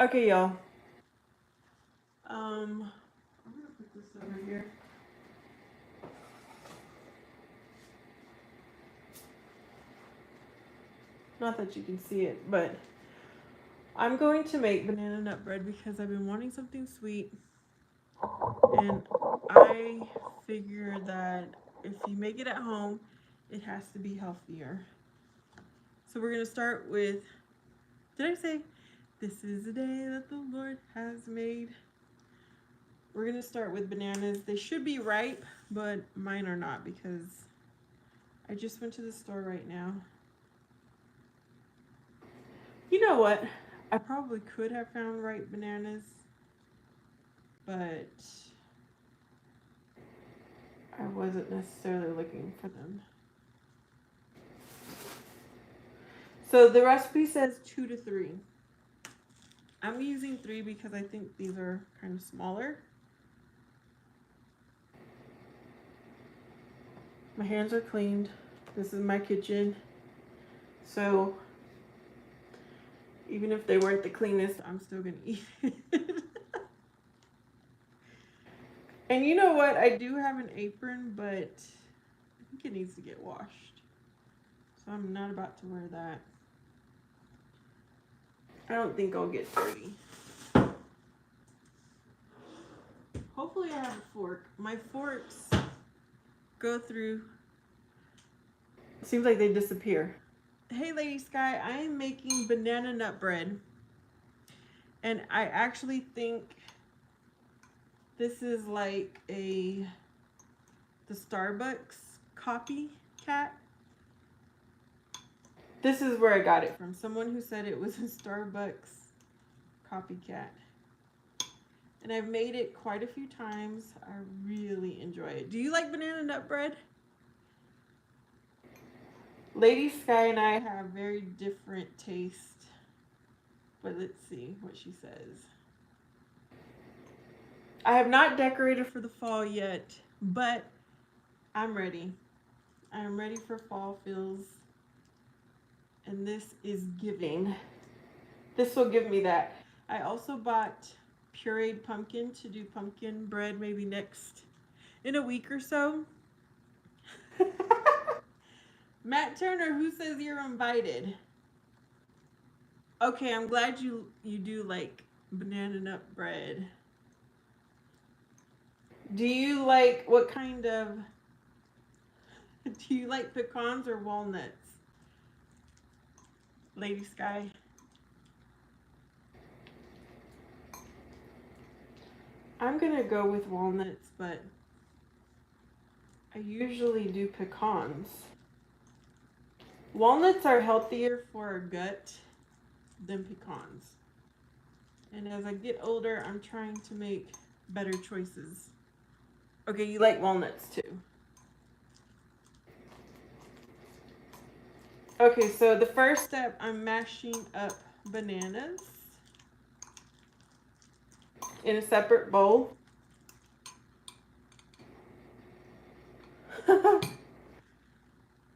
Okay, y'all. I'm gonna put this over here. Not that you can see it, but I'm going to make banana nut bread because I've been wanting something sweet, and I figure that if you make it at home, it has to be healthier. So we're gonna start with, did I say, this is the day that the Lord has made? We're gonna start with bananas. They should be ripe, but mine are not because I just went to the store right now. You know what? I probably could have found ripe bananas, but I wasn't necessarily looking for them. So the recipe says 2 to 3. I'm using 3 because I think these are kind of smaller. My hands are cleaned. This is my kitchen. So even if they weren't the cleanest, I'm still gonna eat it. And you know what? I do have an apron, but I think it needs to get washed. So I'm not about to wear that. I don't think I'll get dirty. Hopefully I have a fork. My forks go through. It seems like they disappear. Hey Lady Sky, I am making banana nut bread. And I actually think this is like the Starbucks copycat. This is where I got it from. Someone who said it was a Starbucks copycat. And I've made it quite a few times. I really enjoy it. Do you like banana nut bread? Lady Sky and I have very different taste. But let's see what she says. I have not decorated for the fall yet, but I'm ready. I'm ready for fall feels. And this is giving. This will give me that. I also bought pureed pumpkin to do pumpkin bread maybe in a week or so. Matt Turner, who says you're invited? Okay, I'm glad you do like banana nut bread. Do you like what kind of do you like pecans or walnuts? Lady Sky. I'm gonna go with walnuts, but I usually do pecans. Walnuts are healthier for our gut than pecans. And as I get older, I'm trying to make better choices. Okay, you like walnuts too. Okay, so the first step, I'm mashing up bananas in a separate bowl.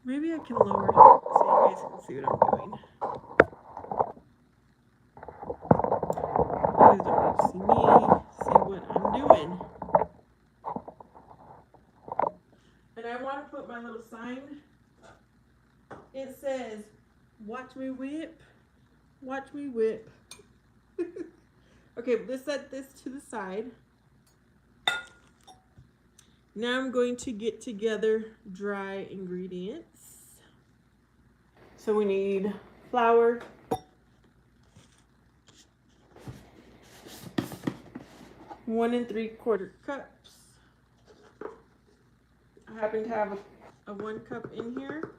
Maybe I can lower it so you guys can see what I'm doing. You guys don't need to see me, see what I'm doing. And I want to put my little sign. It says, watch me whip, watch me whip. Okay, let's set this to the side. Now I'm going to get together dry ingredients. So we need flour, 1 3/4 cups. I happen to have a 1 cup in here.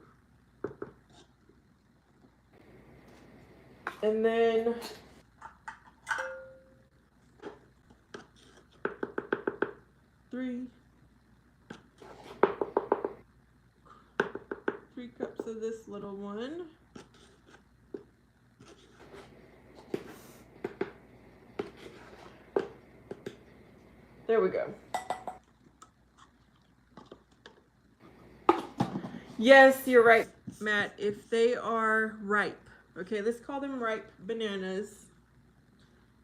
And then three cups of this little one. There we go. Yes, you're right, Matt. If they are ripe, okay, let's call them ripe bananas.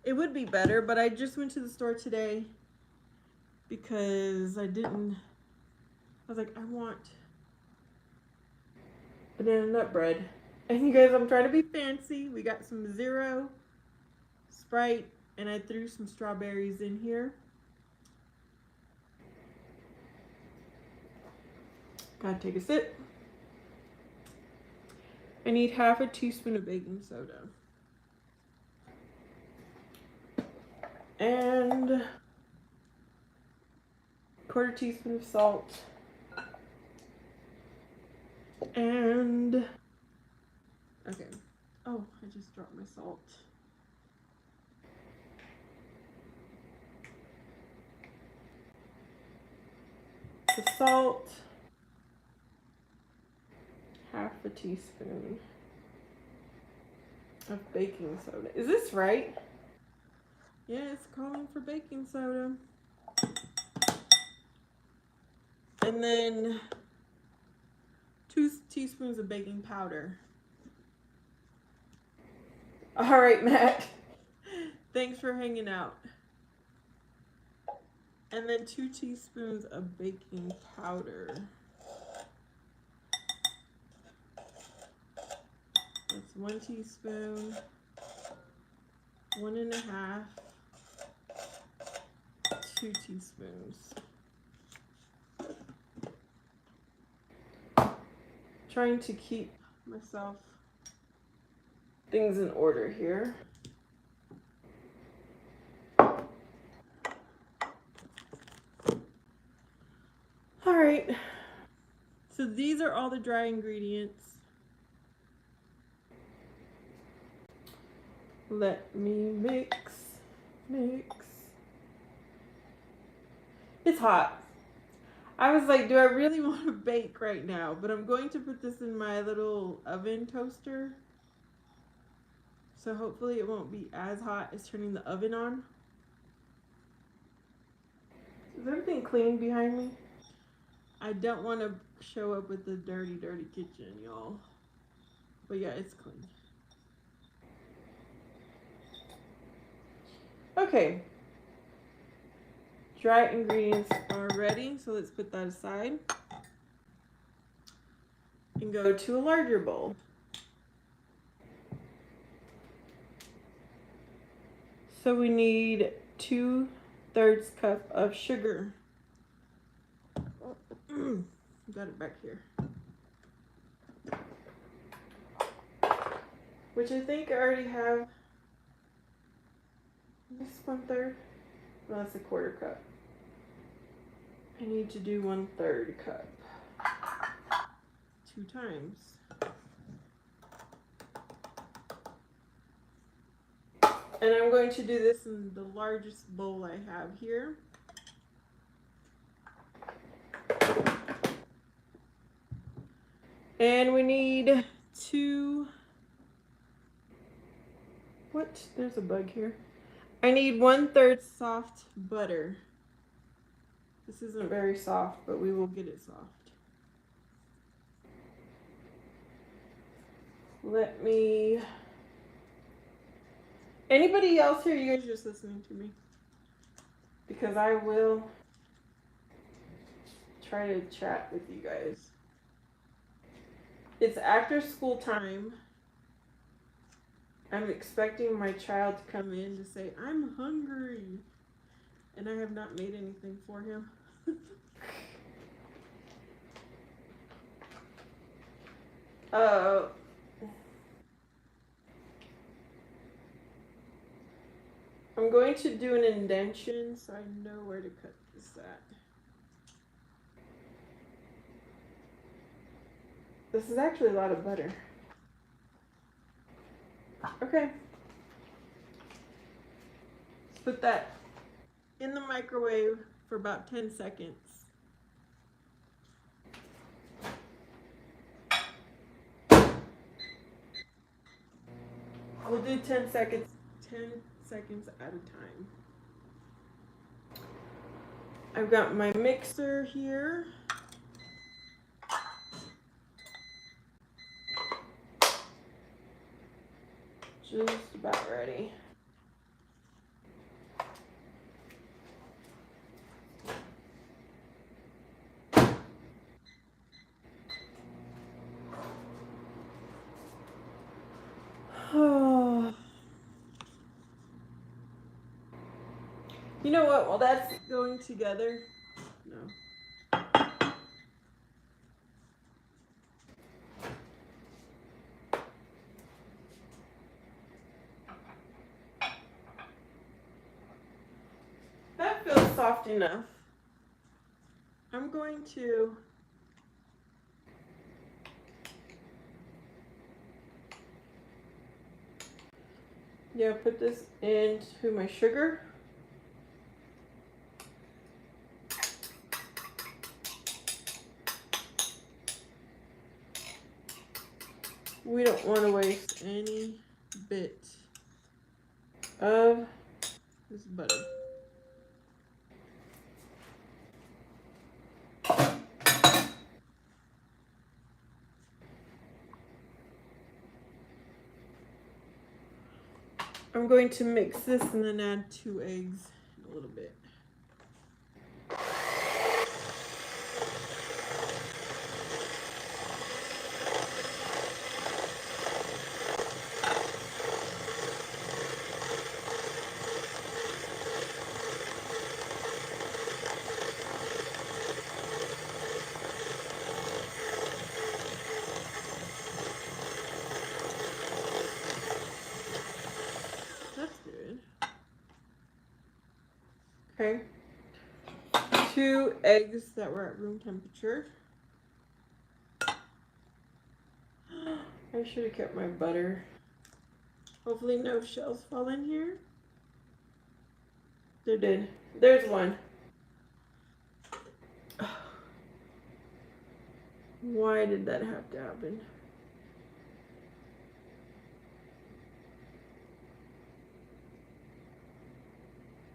It would be better, but I just went to the store today because I was like, I want banana nut bread. And you guys, I'm trying to be fancy. We got some Zero, Sprite, and I threw some strawberries in here. Gotta take a sip. I need half a teaspoon of baking soda. And quarter teaspoon of salt. And okay. Oh, I just dropped my salt. The salt, half a teaspoon of baking soda. Is this right? Yeah, it's calling for baking soda. And then 2 teaspoons of baking powder. All right, Matt. Thanks for hanging out. And then 2 teaspoons of baking powder. That's 1 teaspoon, 1.5, 2 teaspoons. Trying to keep myself things in order here. All right, so these are all the dry ingredients. Let me mix. It's hot. I was like, do I really want to bake right now? But I'm going to put this in my little oven toaster. So hopefully it won't be as hot as turning the oven on. Is everything clean behind me? I don't want to show up with the dirty kitchen, y'all. But yeah, it's clean. Okay. Dry ingredients are ready, so let's put that aside. And go to a larger bowl. So we need 2/3 cup of sugar. Got it back here. Which I think I already have. This 1/3. No, that's a 1/4 cup. I need to do 1/3 cup. 2 times. And I'm going to do this in the largest bowl I have here. And we need 2. What? There's a bug here. I need 1/3 soft butter. This isn't very soft, but we will get it soft. Let me. Anybody else here? You guys just listening to me? Because I will try to chat with you guys. It's after school time. I'm expecting my child to come in to say, I'm hungry. And I have not made anything for him. I'm going to do an indentation so I know where to cut this at. This is actually a lot of butter. Okay. Let's put that in the microwave for about 10 seconds. We'll do 10 seconds at a time. I've got my mixer here. Just about ready. You know what? While that's going together, no. That feels soft enough. I'm going to put this into my sugar. We don't want to waste any bit of this butter. I'm going to mix this and then add 2 eggs in a little bit. That's good. Okay. 2 eggs that were at room temperature. I should have kept my butter. Hopefully no shells fall in here. There did. There's one. Why did that have to happen?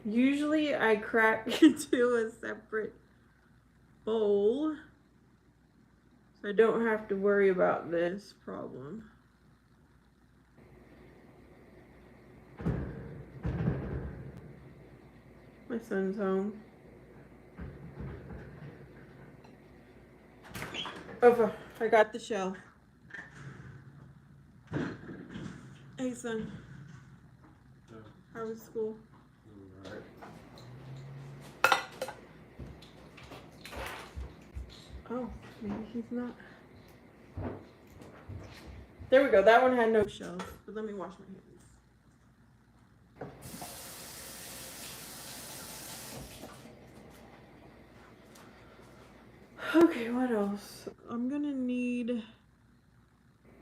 Usually I crack into a separate bowl, so I don't have to worry about this problem. My son's home. Over. I got the shell. Hey, son. Yeah. How was school? Alright. Oh, maybe he's not. There we go. That one had no shells. But let me wash my hands. Okay, what else? I'm gonna need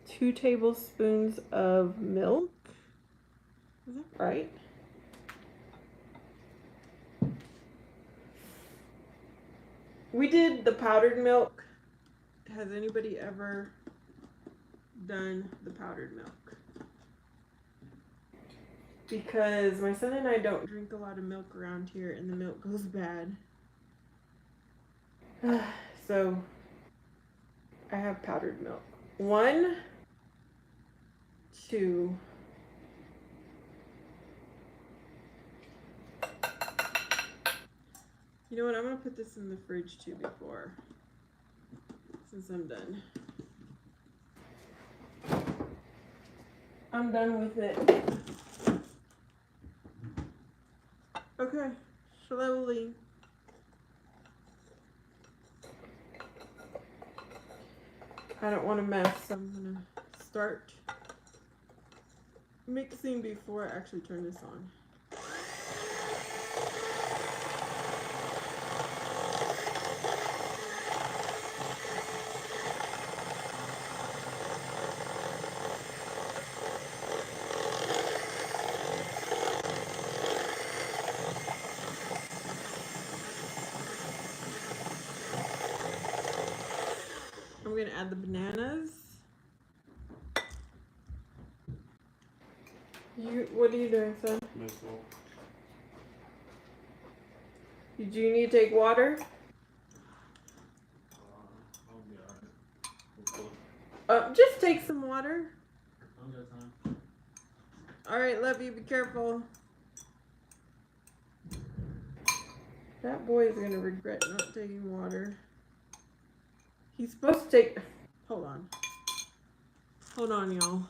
2 tablespoons of milk. Is that right? We did the powdered milk. Has anybody ever done the powdered milk? Because my son and I don't drink a lot of milk around here and the milk goes bad. So I have powdered milk. 1, 2. You know what? I'm gonna put this in the fridge too before, since I'm done. I'm done with it. Okay, slowly. I don't want to mess, so I'm gonna start mixing before I actually turn this on. I'm gonna add the bananas. What are you doing, son? Missile. Do you need to take water? I'll be alright. Just take some water. I'll get time. All right, love you. Be careful. That boy is gonna regret not taking water. He's supposed to take. Hold on. Hold on, y'all.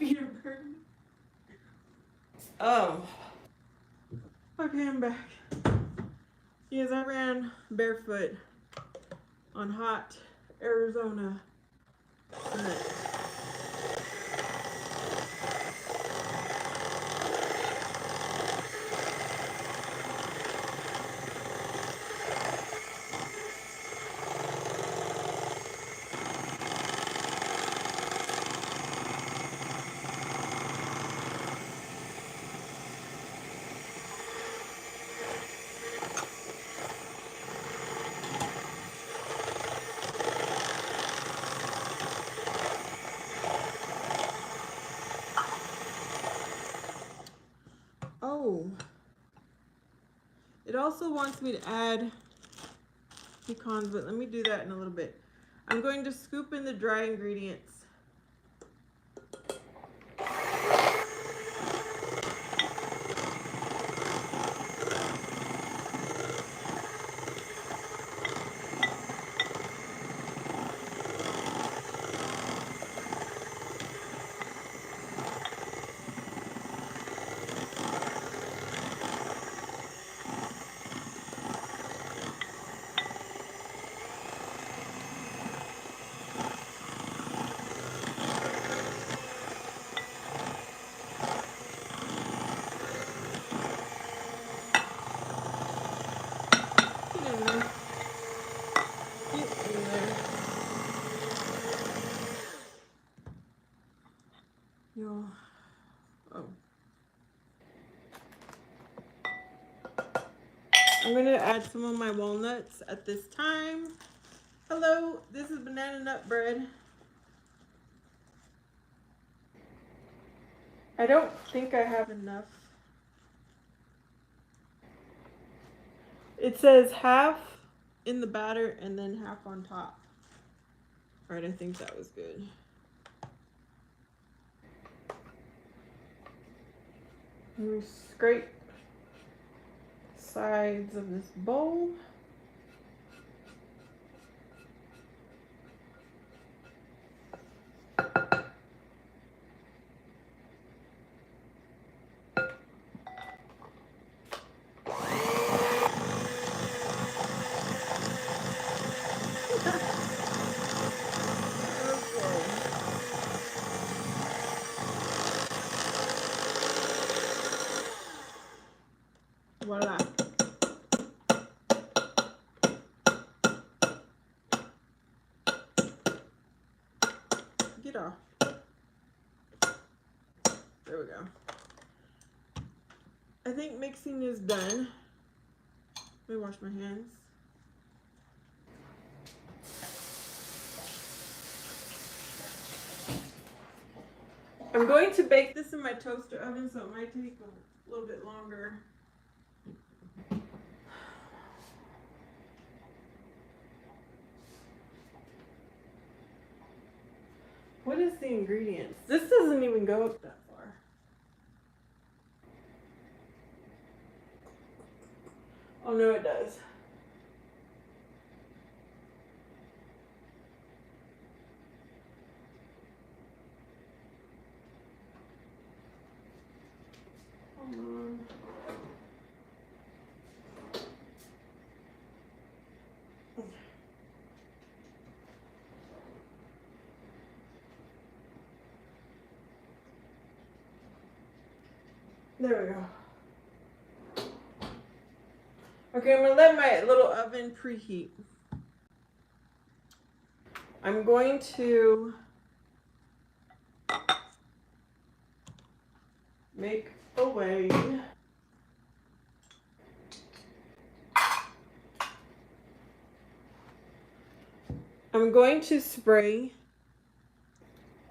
feet are burning. Oh. Okay, I'm back. Yes, I ran barefoot on hot Arizona cement. Oh. It also wants me to add pecans, but let me do that in a little bit. I'm going to scoop in the dry ingredients. Get in there. Get in there. Yo. Oh. I'm going to add some of my walnuts at this time. Hello, this is banana nut bread. I don't think I have enough. It says half in the batter and then half on top. All right, I think that was good. Let me scrape sides of this bowl. Voila. Get off. There we go. I think mixing is done. Let me wash my hands. I'm going to bake this in my toaster oven, so it might take a little bit longer. What is the ingredients? This doesn't even go up that far. Oh no, it does. Hold on. There we go. Okay, I'm gonna let my little oven preheat. I'm going to make a way. I'm going to spray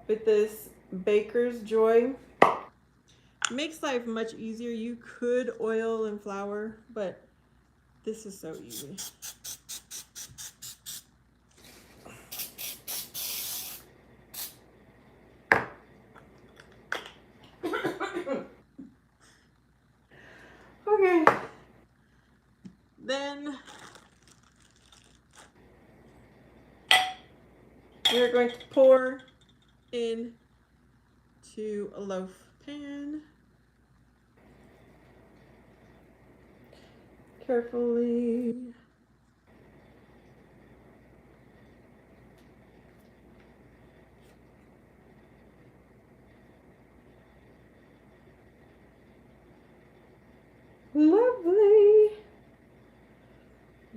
with this Baker's Joy. Makes life much easier. You could oil and flour, but this is so easy. Okay. Then we're going to pour in into a loaf pan. Carefully. Lovely.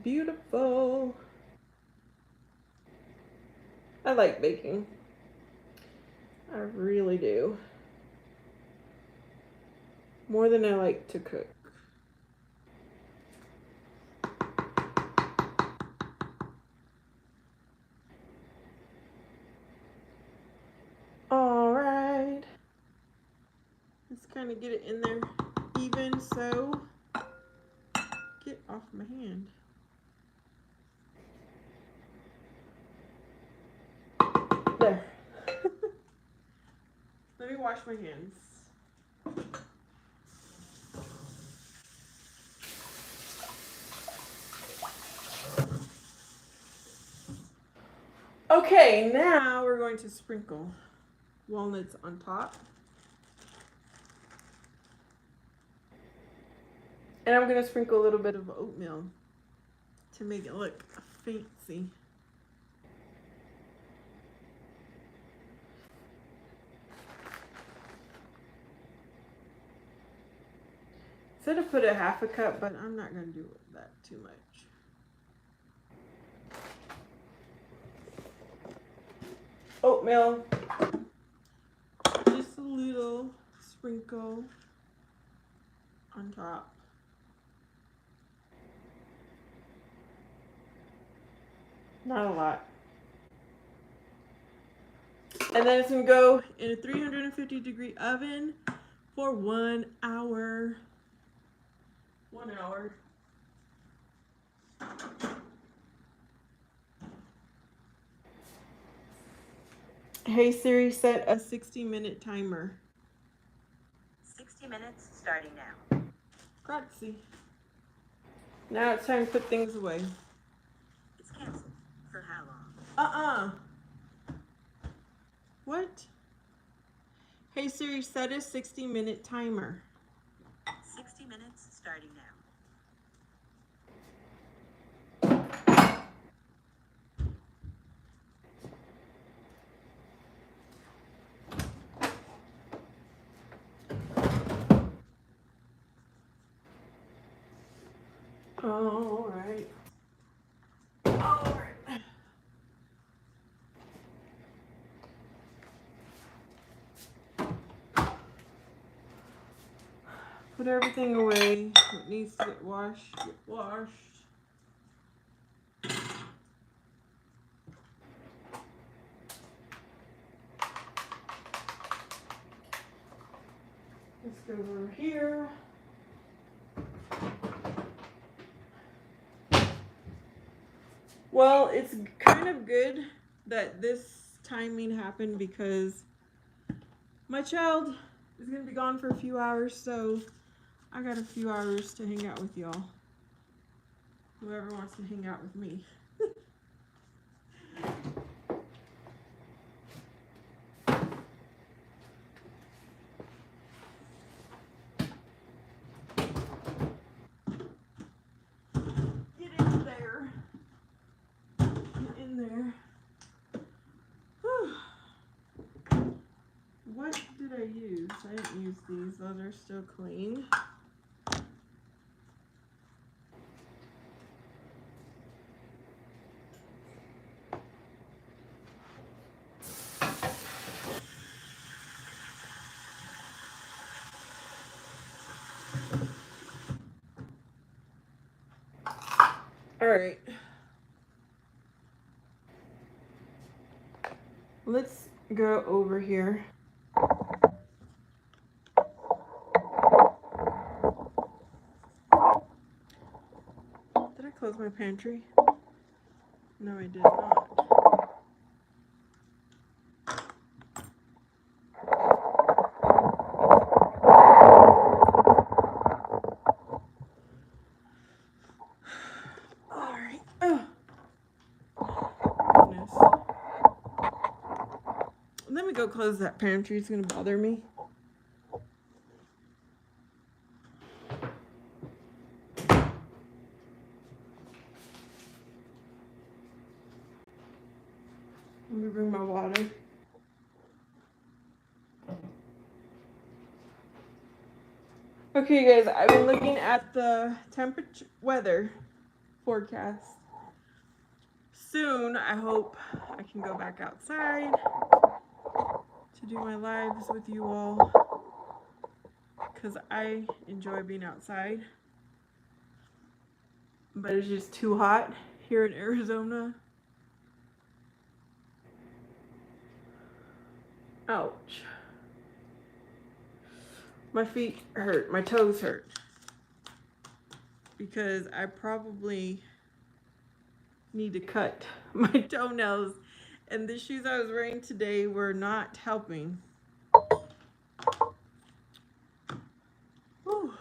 Beautiful. I like baking. I really do. More than I like to cook. All right. Let's kind of get it in there even so. Get off my hand. There. Let me wash my hands. Okay, now we're going to sprinkle walnuts on top. And I'm going to sprinkle a little bit of oatmeal to make it look fancy. Said to put a half a cup, but I'm not going to do that too much. Oatmeal, just a little sprinkle on top. Not a lot. And then it's going to go in a 350-degree oven for 1 hour. 1 hour. Hey Siri, set a 60-minute timer. 60 minutes starting now. Grazie. Now it's time to put things away. It's canceled. For how long? What? Hey Siri, set a 60-minute timer. 60 minutes starting now. All right. All right. Put everything away. It needs to get washed. Get washed. Let's go over here. Well, it's kind of good that this timing happened because my child is going to be gone for a few hours, so I got a few hours to hang out with y'all. Whoever wants to hang out with me. Get in there. Get in there. Whew. What did I use? I didn't use these. Those are still clean. All right. Let's go over here. Did I close my pantry? No, I did not. All right. Oh. Goodness. Let me go close that pantry. It's gonna bother me. Let me bring my water. Okay, guys, I've been looking at the temperature weather forecast. Soon, I hope I can go back outside to do my lives with you all, because I enjoy being outside. But it's just too hot here in Arizona. Ouch. My feet hurt, my toes hurt, because I probably need to cut my toenails, and the shoes I was wearing today were not helping. Whew.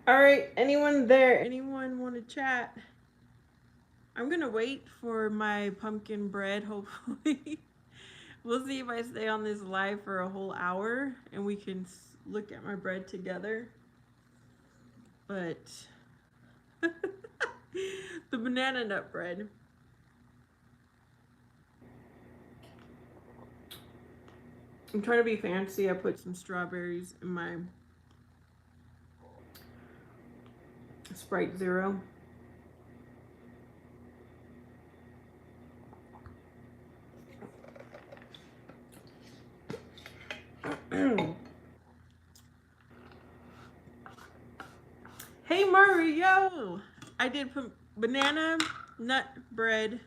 All right, anyone there? Anyone want to chat? I'm gonna wait for my pumpkin bread, hopefully. We'll see if I stay on this live for a whole hour and we can look at my bread together. But the banana nut bread. I'm trying to be fancy. I put some strawberries in my Sprite Zero. Hey Mario! I did put banana nut bread,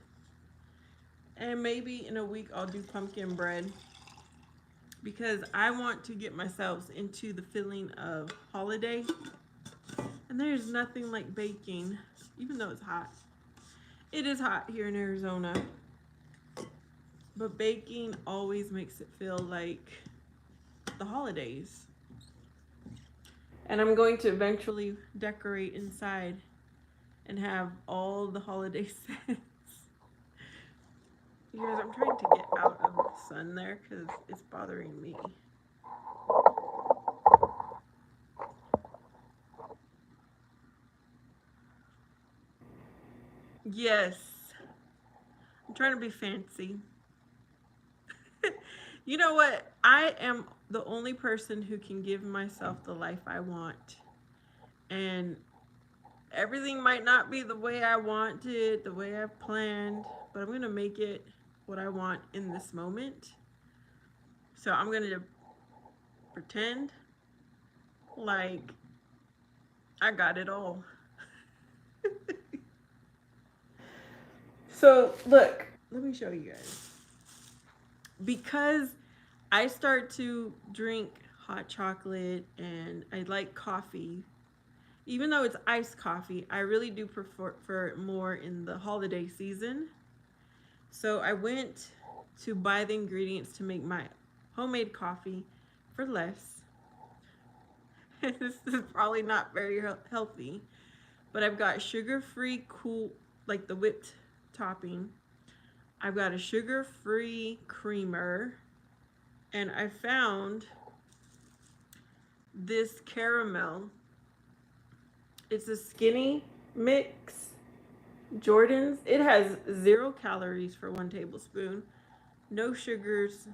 and maybe in a week I'll do pumpkin bread, because I want to get myself into the feeling of holiday. And there's nothing like baking, even though it's hot. It is hot here in Arizona, but baking always makes it feel like the holidays. And I'm going to eventually decorate inside and have all the holiday scents. You guys, I'm trying to get out of the sun there because it's bothering me. Yes. I'm trying to be fancy. You know what? I am the only person who can give myself the life I want. And everything might not be the way I want it, the way I've planned, but I'm going to make it what I want in this moment. So I'm going to pretend like I got it all. So look, let me show you guys. Because I start to drink hot chocolate and I like coffee, even though it's iced coffee, I really do prefer it more in the holiday season. So I went to buy the ingredients to make my homemade coffee for less. This is probably not very healthy, but I've got sugar-free cool, like the whipped topping. I've got a sugar-free creamer, and I found this caramel. It's a skinny mix, Jordan's. It has 0 calories for 1 tablespoon, no sugars.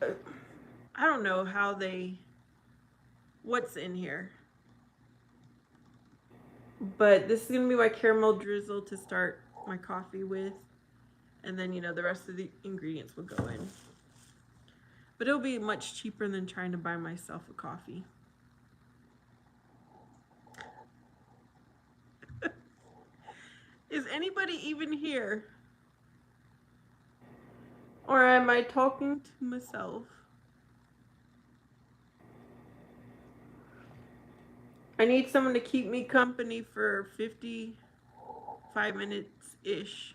I don't know what's in here. But this is going to be my caramel drizzle to start my coffee with. And then, the rest of the ingredients will go in. But it'll be much cheaper than trying to buy myself a coffee. Is anybody even here? Or am I talking to myself? I need someone to keep me company for 55 minutes-ish.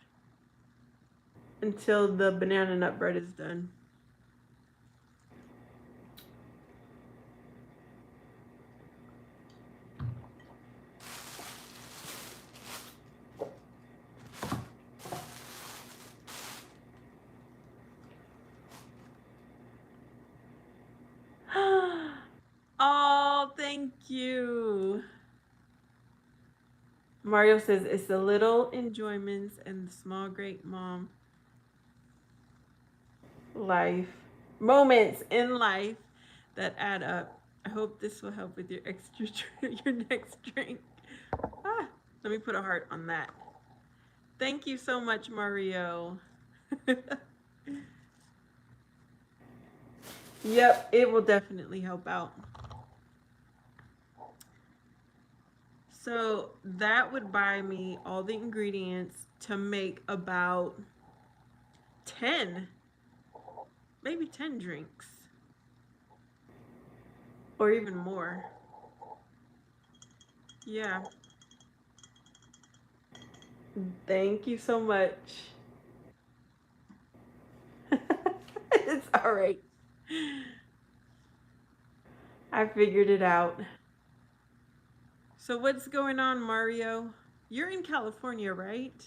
until the banana nut bread is done. Oh, thank you. Mario says it's the little enjoyments and the small great mom life moments in life that add up. I hope this will help with your your next drink. Let me put a heart on that. Thank you so much, Mario. Yep, it will definitely help out. So that would buy me all the ingredients to make about 10, maybe 10 drinks. Or even more. Yeah. Thank you so much. It's all right. I figured it out. So what's going on, Mario? You're in California, right?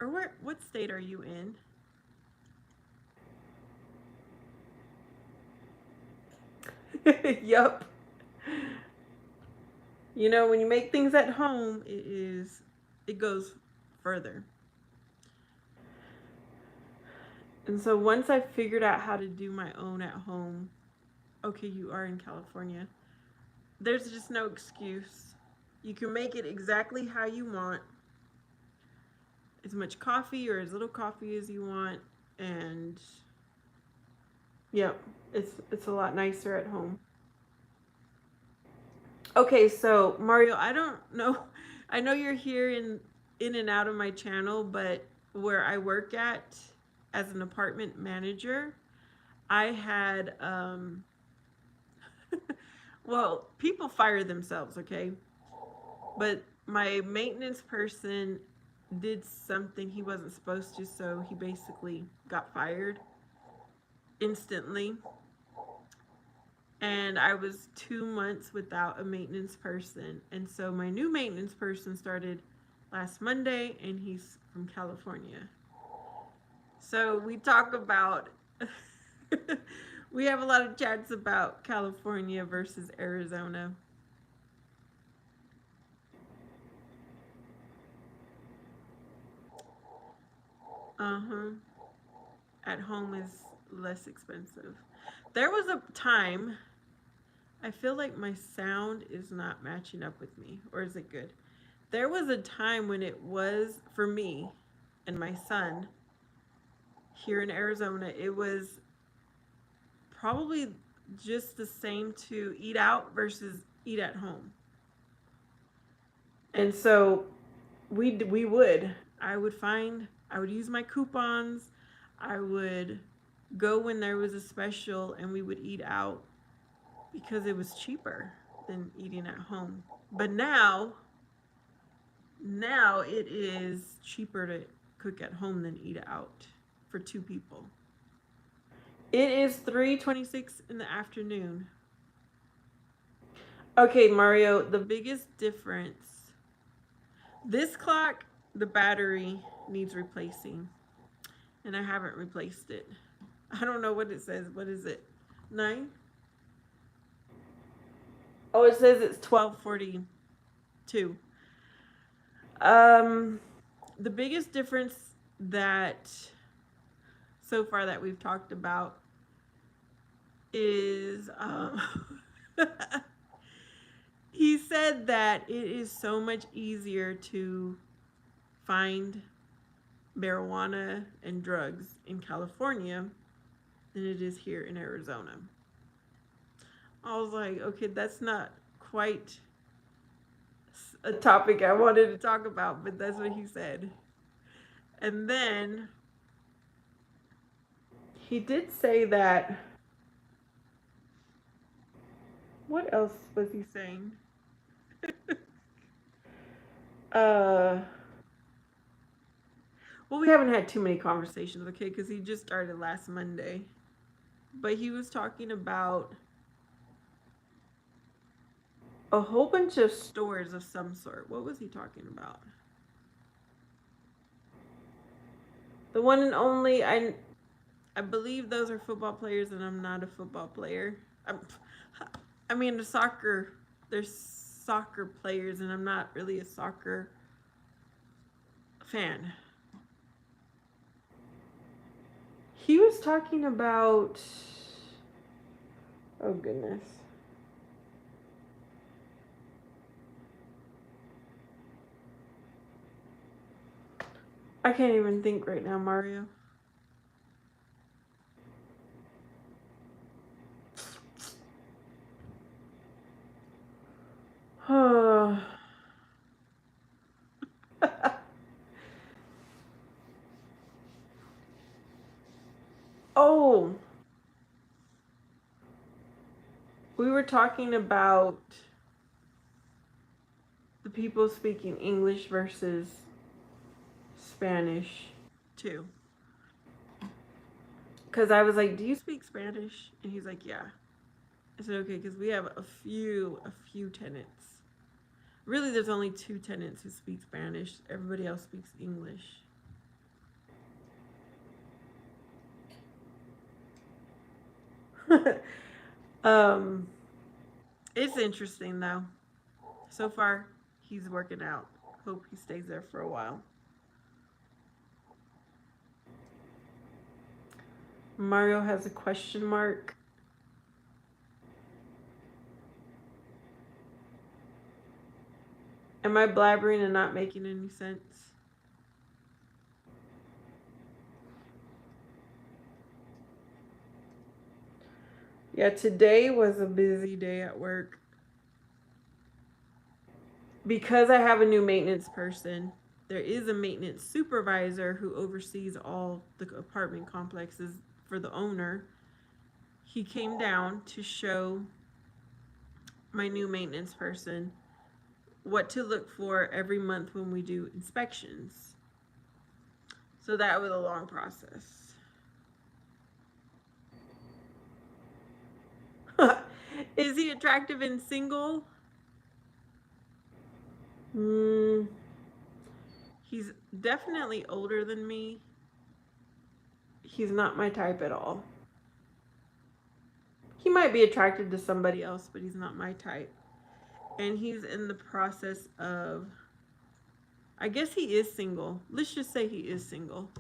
Or what state are you in? Yup. You know, when you make things at home, it goes further. And so once I figured out how to do my own at home, okay, you are in California. There's just no excuse. You can make it exactly how you want. As much coffee or as little coffee as you want, and yeah, it's a lot nicer at home. Okay, so Mario, I don't know. I know you're here in and out of my channel, but where I work at as an apartment manager, I had well, people fire themselves, okay? But my maintenance person did something he wasn't supposed to, so he basically got fired instantly. And I was 2 months without a maintenance person. And so my new maintenance person started last Monday, and he's from California. So we talk about, we have a lot of chats about California versus Arizona. Uh-huh. At home is less expensive. There was a time, I feel like my sound is not matching up with me, or is it good? There was a time when it was, for me and my son here in Arizona, it was probably just the same to eat out versus eat at home. And so we would, I would use my coupons. I would go when there was a special, and we would eat out because it was cheaper than eating at home. But now it is cheaper to cook at home than eat out for two people. It is 3:26 in the afternoon. Okay, Mario, the biggest difference. This clock, the battery needs replacing, and I haven't replaced it. I don't know what it says. What is it? 9? Oh, it says it's 12:42. The biggest difference that so far that we've talked about is he said that it is so much easier to find marijuana and drugs in California than it is here in Arizona. I was like, okay, that's not quite a topic I wanted to talk about, but that's what he said. And then he did say that. What else was he saying? Well, Well, we haven't had too many conversations, okay, because he just started last Monday. But he was talking about a whole bunch of stores of some sort. What was he talking about? The one and only, I believe those are football players, and I'm not a football player. I mean, there's soccer players, and I'm not really a soccer fan. He was talking about, oh goodness. I can't even think right now, Mario. Oh, we were talking about the people speaking English versus Spanish too. Because I was like, do you speak Spanish? And he's like, yeah. I said, okay, because we have a few tenants. Really, there's only 2 tenants who speak Spanish. Everybody else speaks English. It's interesting though. So far, he's working out. Hope he stays there for a while. Mario has a question mark. Am I blabbering and not making any sense? Yeah, today was a busy day at work. Because I have a new maintenance person, there is a maintenance supervisor who oversees all the apartment complexes for the owner. He came down to show my new maintenance person what to look for every month when we do inspections. So that was a long process. Is he attractive and single? He's definitely older than me. He's not my type at all. He might be attracted to somebody else, but he's not my type. And he's in the process of, I guess he is single. Let's just say he is single.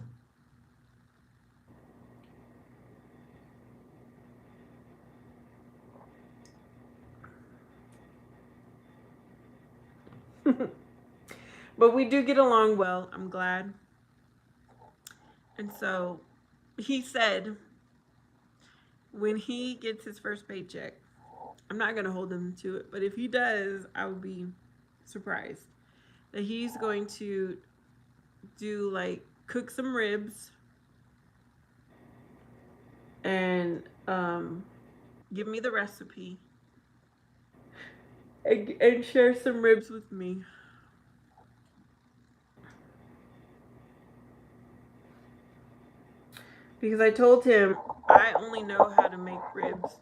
But we do get along well. I'm glad. And so he said when he gets his first paycheck, I'm not going to hold him to it, but if he does, I would be surprised that he's going to do like cook some ribs and give me the recipe and share some ribs with me. Because I told him I only know how to make ribs.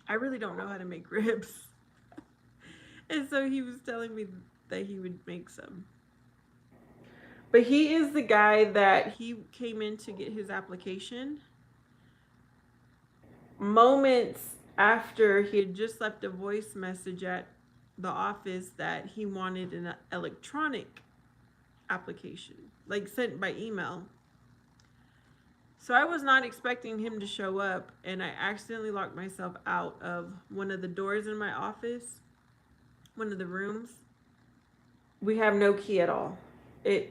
I really don't know how to make ribs. And so he was telling me that he would make some. But he is the guy that he came in to get his application. Moments after he had just left a voice message at the office that he wanted an electronic application, like sent by email. So I was not expecting him to show up, and I accidentally locked myself out of one of the doors in my office, one of the rooms. We have no key at all. I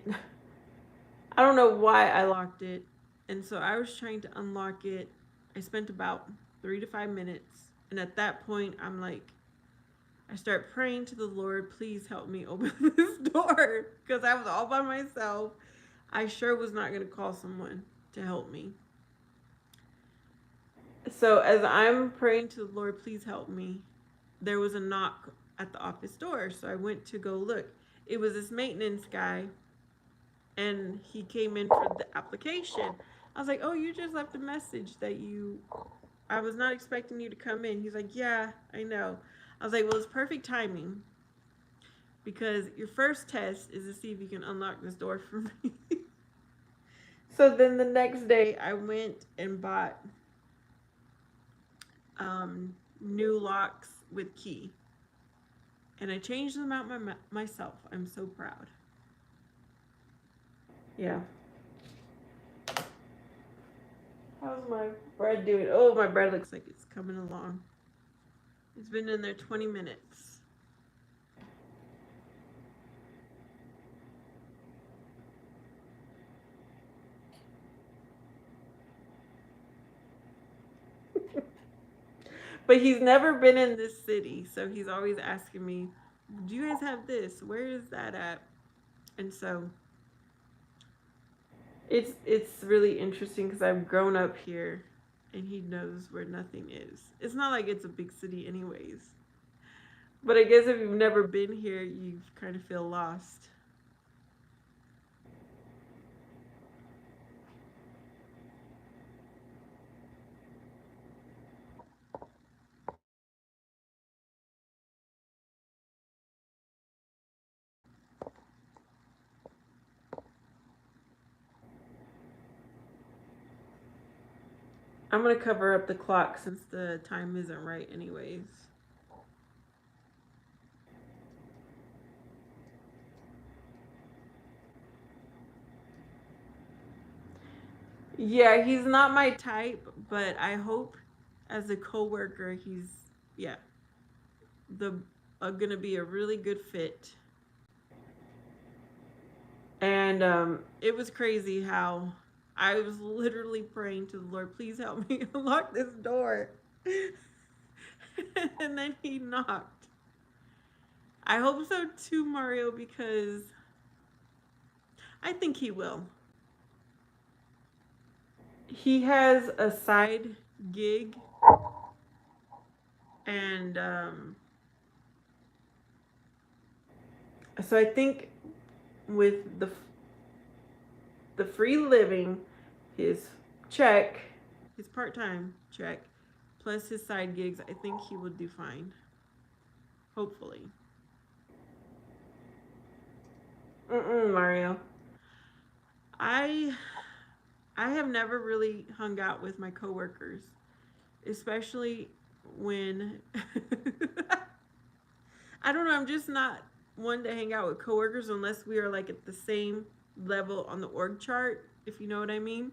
don't know why I locked it. And so I was trying to unlock it. I spent about 3 to 5 minutes. And at that point, I'm like, I start praying to the Lord, please help me open this door. Because I was all by myself. I sure was not going to call someone to help me. So as I'm praying to the Lord, please help me, there was a knock at the office door. So I went to go look. It was this maintenance guy and he came in for the application. I was like, oh, you just left a message that I was not expecting you to come in. He's like, yeah, I know. I was like, well, it's perfect timing because your first test is to see if you can unlock this door for me. So then the next day I went and bought new locks with key. And I changed them out myself. I'm so proud. Yeah. How's my bread doing? Oh, my bread looks like it's coming along. It's been in there 20 minutes. But he's never been in this city, so he's always asking me, do you guys have this? Where is that at? And so it's really interesting because I've grown up here and he knows where nothing is. It's not like it's a big city anyways. But I guess if you've never been here, you kind of feel lost. I'm going to cover up the clock since the time isn't right anyways. Yeah, he's not my type, but I hope as a coworker he's gonna be a really good fit. And it was crazy how I was literally praying to the Lord, please help me unlock this door. And then he knocked. I hope so too, Mario, because I think he will. He has a side gig, and so I think with the free living, his check, his part-time check, plus his side gigs, I think he will do fine. Hopefully. Mario. I have never really hung out with my coworkers, especially when I don't know, I'm just not one to hang out with coworkers unless we are like at the same level on the org chart, if you know what I mean.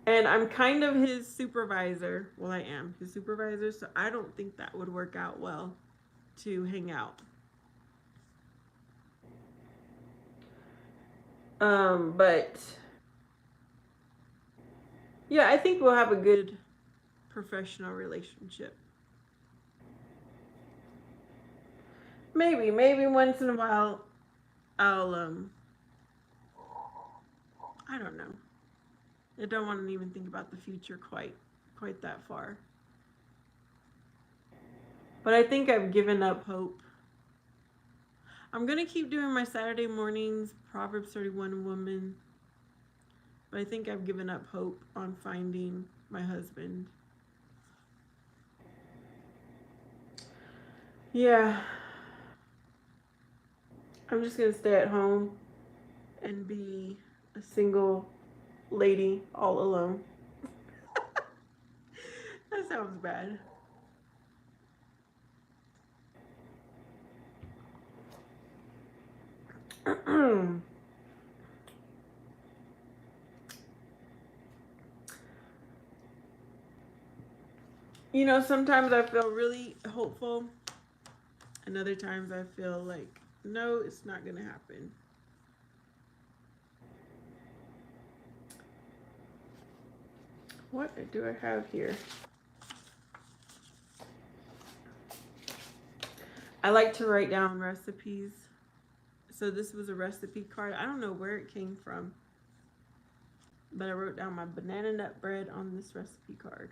And I'm kind of his supervisor. Well, I am his supervisor, so I don't think that would work out well to hang out. But yeah, I think we'll have a good professional relationship. Maybe once in a while I'll I don't know. I don't want to even think about the future quite that far. But I think I've given up hope. I'm going to keep doing my Saturday mornings, Proverbs 31 woman. But I think I've given up hope on finding my husband. Yeah. I'm just going to stay at home and be a single lady all alone. That sounds bad. You know, sometimes I feel really hopeful, and other times I feel like, no, it's not going to happen. What do I have here? I like to write down recipes. So this was a recipe card. I don't know where it came from, but I wrote down my banana nut bread on this recipe card.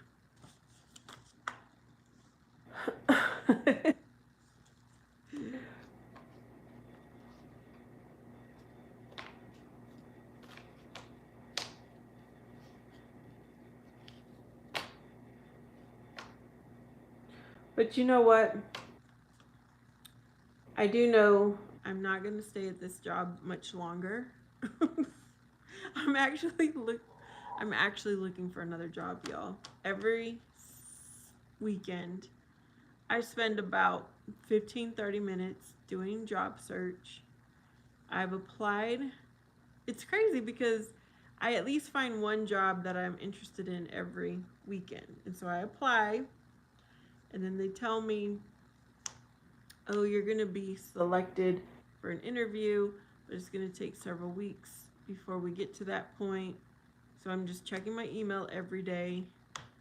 But you know what? I do know I'm not going to stay at this job much longer. I'm actually looking for another job, y'all. Every weekend I spend about 15-30 minutes doing job search. I've applied. It's crazy because I at least find one job that I'm interested in every weekend. And so I apply, and then they tell me, oh, you're going to be selected for an interview, but it's going to take several weeks before we get to that point. So I'm just checking my email every day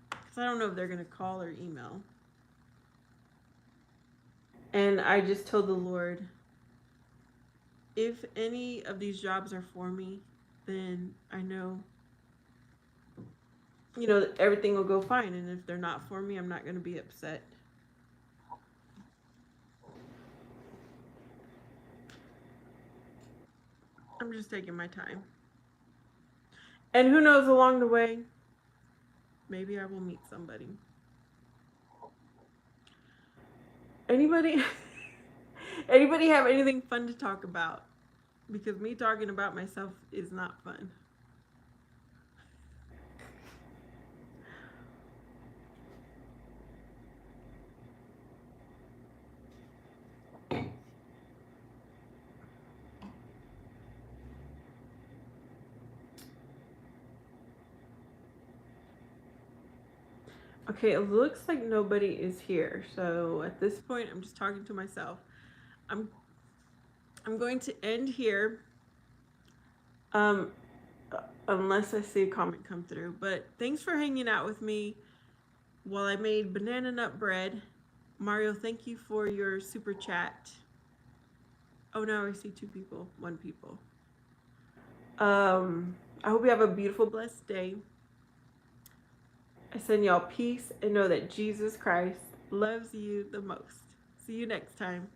because I don't know if they're going to call or email. And I just told the Lord, if any of these jobs are for me, then I know, everything will go fine. And if they're not for me, I'm not going to be upset. I'm just taking my time. And who knows, along the way, maybe I will meet somebody. Anybody have anything fun to talk about? Because me talking about myself is not fun. Okay, it looks like nobody is here. So at this point, I'm just talking to myself. I'm going to end here. Unless I see a comment come through. But thanks for hanging out with me while I made banana nut bread. Mario, thank you for your super chat. Oh, now I see one people. I hope you have a beautiful, blessed day. I send y'all peace and know that Jesus Christ loves you the most. See you next time.